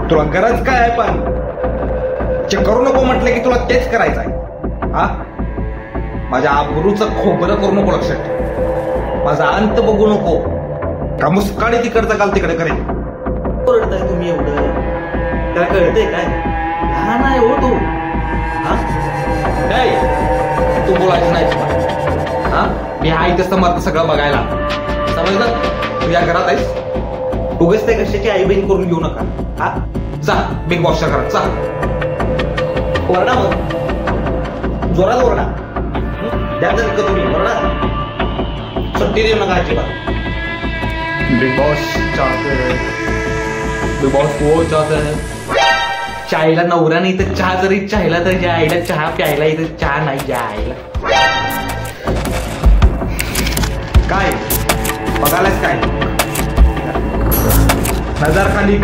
तुला गरज काय आहे पण जे करू नको म्हटलं की तुला तेच करायचं आहे. हा माझ्या आबरूचं खोबरं करू नको, लक्षात ठेव. माझा अंत बघू नको का मुस्काडी तिकडचा काल तिकडे करेल. ओरडताय तुम्ही एवढं, त्याला कळतंय काय? लहान आहे हो तू. तू बोलायचं नाही. हा मी आहे ते समर्थ सगळं बघायला, समजलं? तू या घरात आहेस, उगाच ते कशाची आई बहीण करून घेऊ नका. हा जा बिग बॉसच्या घरात जा. ओरडा मग, जोरात ओरडा. द्यायचं का तुम्ही? ओरडा, सुट्टी देऊ नका अजिबात. बिग बॉस चाहते हैं, बिग बॉस वो चाहते हैं. चायला नवरा नाही तर चहा जरी चायला तर ज्या आईला चहा प्यायला इथं चहा नाही ज्या आईला. काय बघायलाच काय नजर खाली.